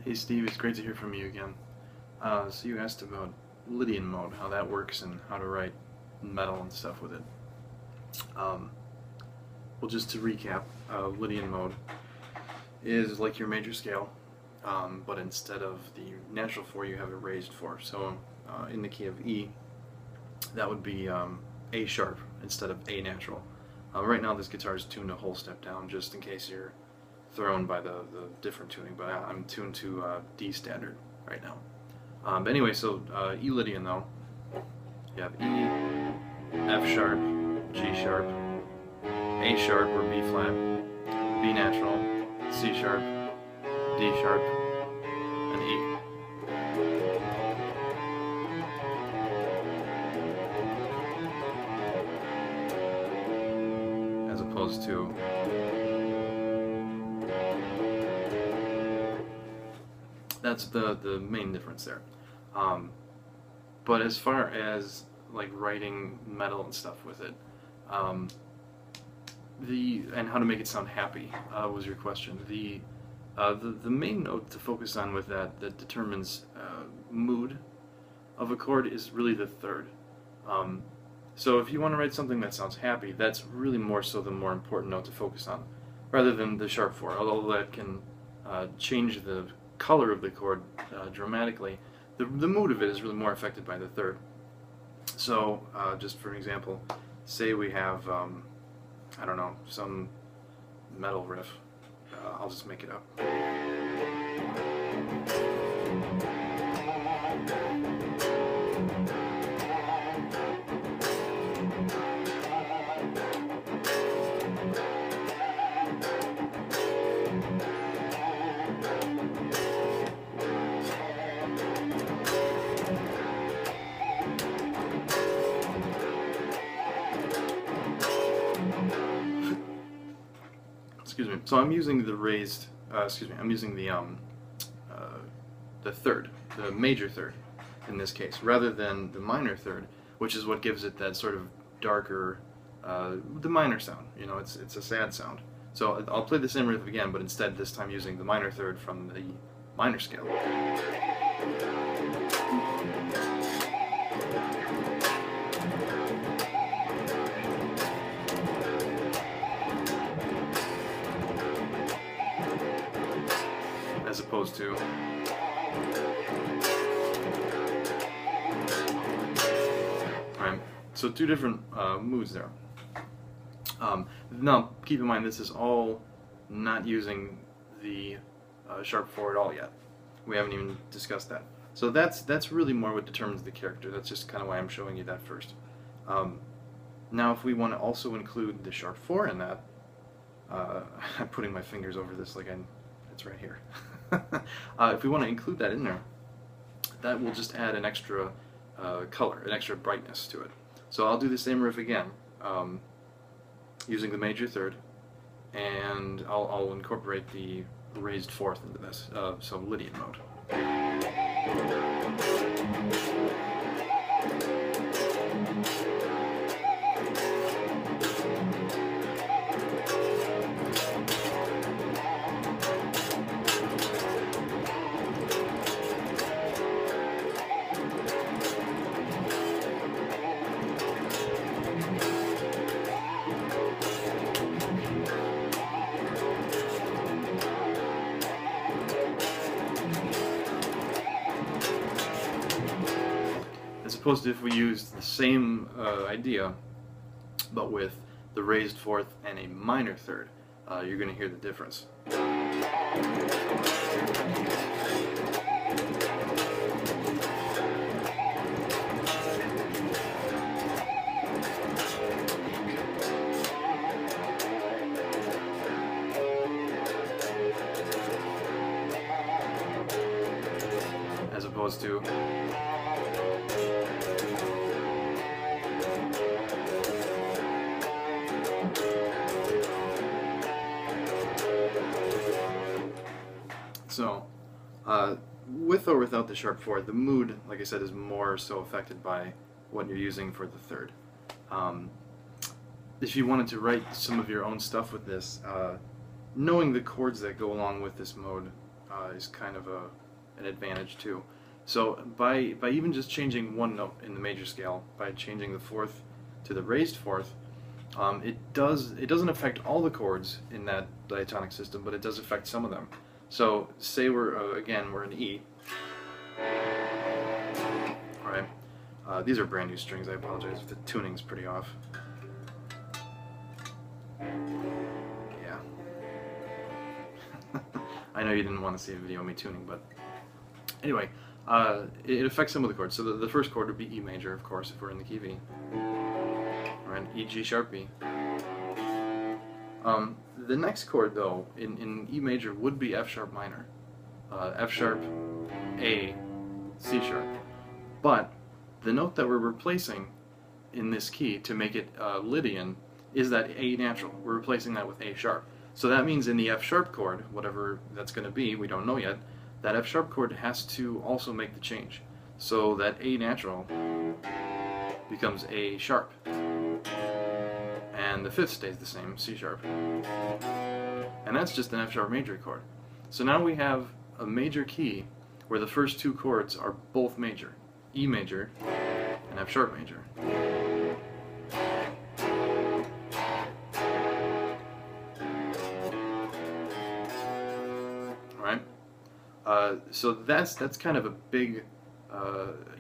Hey Steve, it's great to hear from you again. So you asked about Lydian mode, how that works, and how to write metal and stuff with it. Um, well, just to recap, Lydian mode is like your major scale, but instead of the natural 4, you have a raised 4. So in the key of E, that would be A sharp instead of A natural. Right now this guitar is tuned a whole step down, just in case you're thrown by the different tuning, but I'm tuned to D standard right now. But anyway, so E Lydian though, you have E, F sharp, G sharp, A sharp or B flat, B natural, C sharp, D sharp, and E. As opposed to that's the main difference there. But as far as like writing metal and stuff with it, and how to make it sound happy was your question. The main note to focus on with that determines mood of a chord is really the third. So if you want to write something that sounds happy, that's really more so the more important note to focus on, rather than the sharp 4, although that can change the color of the chord dramatically. The mood of it is really more affected by the third. So just for an example, say we have, I don't know, some metal riff. I'll just make it up. Excuse me. So I'm using the raised. I'm using the third, the major third, in this case, rather than the minor third, which is what gives it that sort of darker, the minor sound. You know, it's a sad sound. So I'll play the same riff again, but instead this time using the minor third from the minor scale. As opposed to right. So two different moods there. Now keep in mind this is all not using the sharp 4 at all yet. We haven't even discussed that. So that's really more what determines the character. That's just kind of why I'm showing you that first. Now if we want to also include the sharp 4 in that, I'm putting my fingers over this like it's right here. If we want to include that in there, that will just add an extra color, an extra brightness to it. So I'll do the same riff again, using the major third, and I'll incorporate the raised 4th into this, so Lydian mode. As opposed to if we used the same idea, but with the raised 4th and a minor third, you're going to hear the difference. As opposed to so, with or without the sharp 4, the mood, like I said, is more so affected by what you're using for the third. If you wanted to write some of your own stuff with this, knowing the chords that go along with this mode is kind of an advantage too. So by even just changing one note in the major scale, by changing the fourth to the raised fourth, it doesn't affect all the chords in that diatonic system, but it does affect some of them. So say we're in E. All right. These are brand new strings. I apologize if the tuning's pretty off. Yeah. I know you didn't want to see a video of me tuning, but anyway, it affects some of the chords. So the first chord would be E major, of course, if we're in the key V. All right, E, G sharp, B. The next chord, though, in E major would be F sharp minor. F sharp, A, C sharp. But the note that we're replacing in this key to make it Lydian is that A natural. We're replacing that with A sharp. So that means in the F sharp chord, whatever that's going to be, we don't know yet, that F sharp chord has to also make the change. So that A natural becomes A sharp. And the fifth stays the same, C sharp. And that's just an F sharp major chord. So now we have a major key where the first two chords are both major, E major and F sharp major. Alright? So that's kind of a big,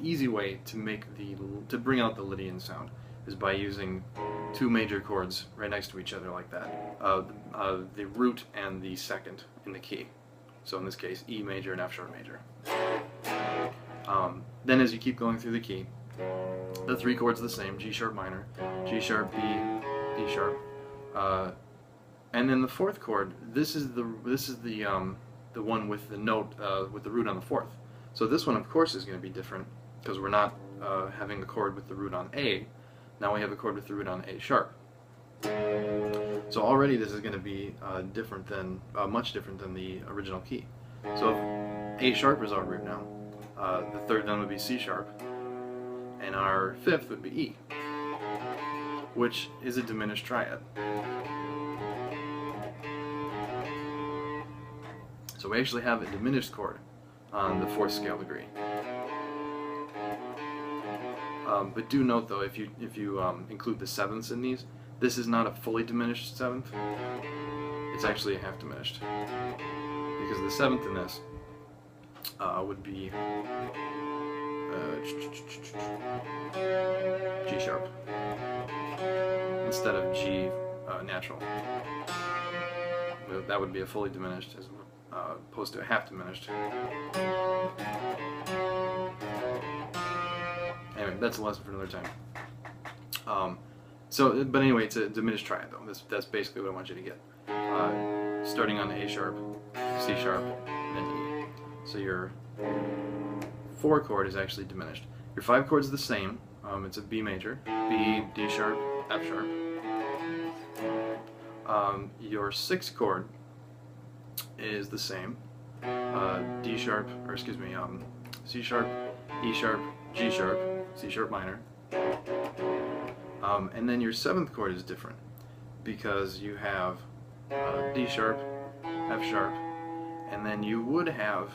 easy way to bring out the Lydian sound, is by using two major chords right next to each other like that. The root and the second in the key. So in this case, E major and F sharp major. Then as you keep going through the key, the three chords are the same: G sharp minor, G sharp, B, D sharp, and then the fourth chord. This is the one with the note with the root on the fourth. So this one, of course, is going to be different because we're not having the chord with the root on A. Now we have a chord with the root on A sharp. So already this is going to be much different than the original key. So if A sharp is our root now, the third then would be C sharp, and our fifth would be E, which is a diminished triad. So we actually have a diminished chord on the fourth scale degree. But do note though, if you include the sevenths in these, this is not a fully diminished seventh. It's actually a half diminished, because the seventh in this would be G sharp instead of G natural. That would be a fully diminished as opposed to a half diminished. Anyway, that's a lesson for another time. But anyway, it's a diminished triad though. That's basically what I want you to get. Starting on A sharp, C sharp, and then E. So your 4 chord is actually diminished. Your 5 chord is the same. It's a B major, B, D sharp, F sharp. Your 6 chord is the same. C sharp, E sharp, G sharp, C sharp minor. And then your 7th chord is different because you have D sharp, F sharp, and then you would have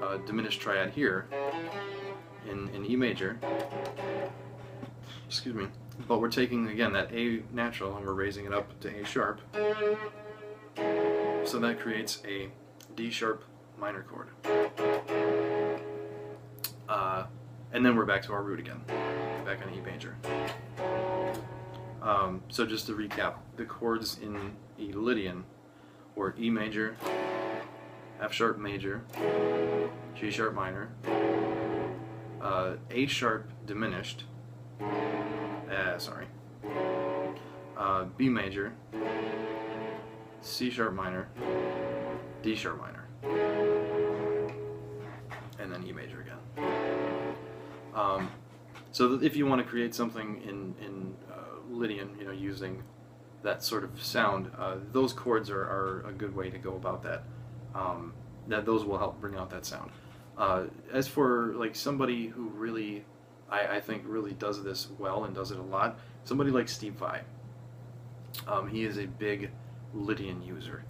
a diminished triad here in E major. Excuse me. But we're taking again that A natural and we're raising it up to A sharp. So that creates a D sharp minor chord. And then we're back to our root again, back on E major. So just to recap, the chords in E Lydian were E major, F sharp major, G sharp minor, A sharp diminished, B major, C sharp minor, D sharp minor, and then E major again. So if you want to create something in Lydian, using that sort of sound, those chords are a good way to go about that. Those will help bring out that sound. As for like somebody who really, I think really does this well and does it a lot, somebody like Steve Vai. He is a big Lydian user.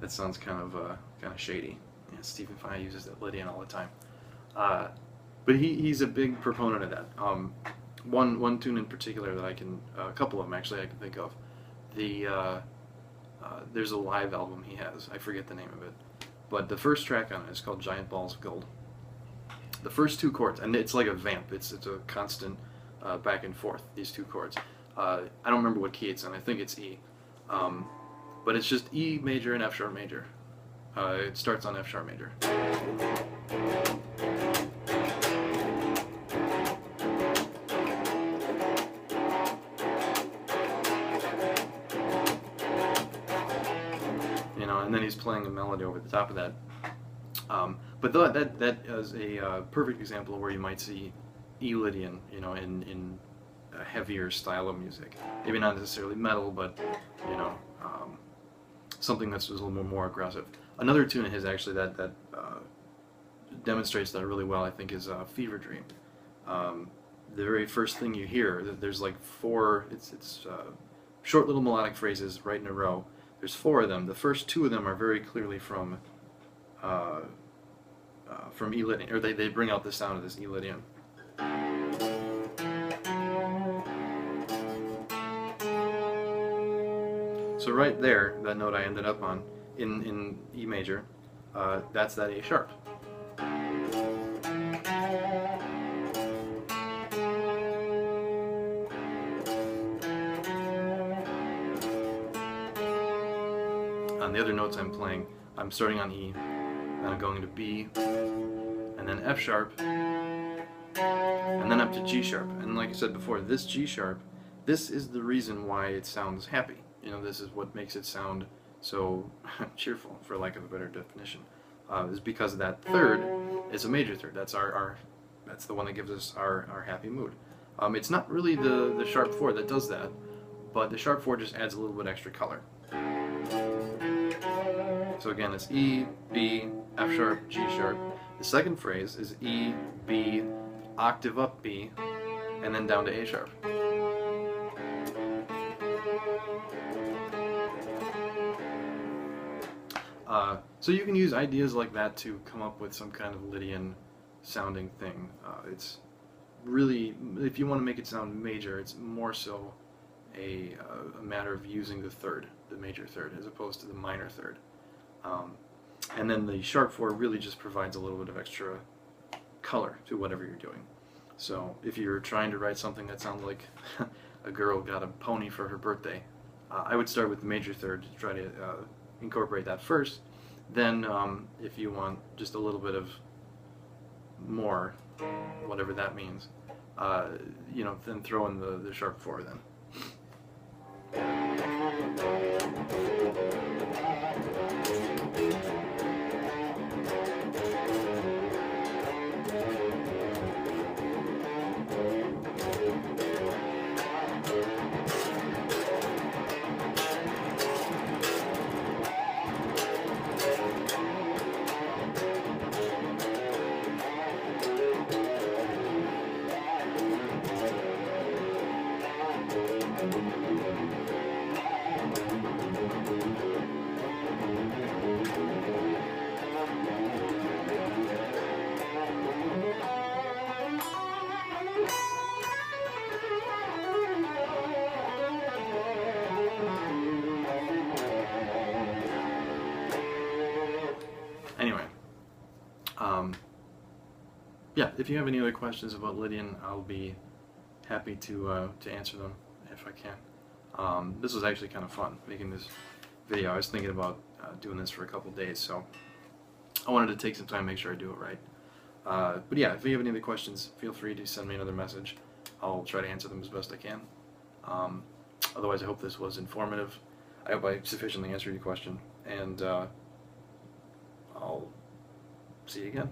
That sounds kind of shady. Yeah, Stephen Fry uses that Lydian all the time. Uh, but he's a big proponent of that. One tune in particular that a couple of them actually I can think of. There's a live album he has. I forget the name of it, but the first track on it is called Giant Balls of Gold. The first two chords, and it's like a vamp. It's a constant back and forth. These two chords. I don't remember what key it's in. I think it's E. But it's just E major and F sharp major. It starts on F sharp major. You know, and then he's playing a melody over the top of that. But that is a perfect example of where you might see E Lydian, you know, in a heavier style of music. Maybe not necessarily metal, but you know, something that's a little more aggressive. Another tune of his actually that demonstrates that really well, I think, is Fever Dream. The very first thing you hear, there's like four. It's short little melodic phrases right in a row. There's four of them. The first two of them are very clearly from E Lydian, or they bring out the sound of this E Lydian. So right there, that note I ended up on in E major, that's that A sharp. On the other notes I'm playing, I'm starting on E, then I'm going to B, and then F sharp, and then up to G sharp. And like I said before, this G sharp, this is the reason why it sounds happy. You know, this is what makes it sound so cheerful, for lack of a better definition. Is because that third is a major third. That's that's the one that gives us our happy mood. It's not really the sharp 4 that does that, but the sharp 4 just adds a little bit extra color. So again, it's E, B, F sharp, G sharp. The second phrase is E, B, octave up B, and then down to A sharp. So you can use ideas like that to come up with some kind of Lydian sounding thing. It's really, if you want to make it sound major, it's more so a matter of using the major third, as opposed to the minor third. And then the sharp 4 really just provides a little bit of extra color to whatever you're doing. So if you're trying to write something that sounds like a girl got a pony for her birthday, I would start with the major third to try to incorporate that first. Then if you want just a little bit of more, whatever that means, you know, then throw in the sharp 4 then. Anyway, yeah, if you have any other questions about Lydian, I'll be happy to answer them if I can. This was actually kind of fun, making this video. I was thinking about doing this for a couple days, so I wanted to take some time to make sure I do it right. But yeah, if you have any other questions, feel free to send me another message. I'll try to answer them as best I can. Otherwise, I hope this was informative. I hope I sufficiently answered your question, and I'll see you again.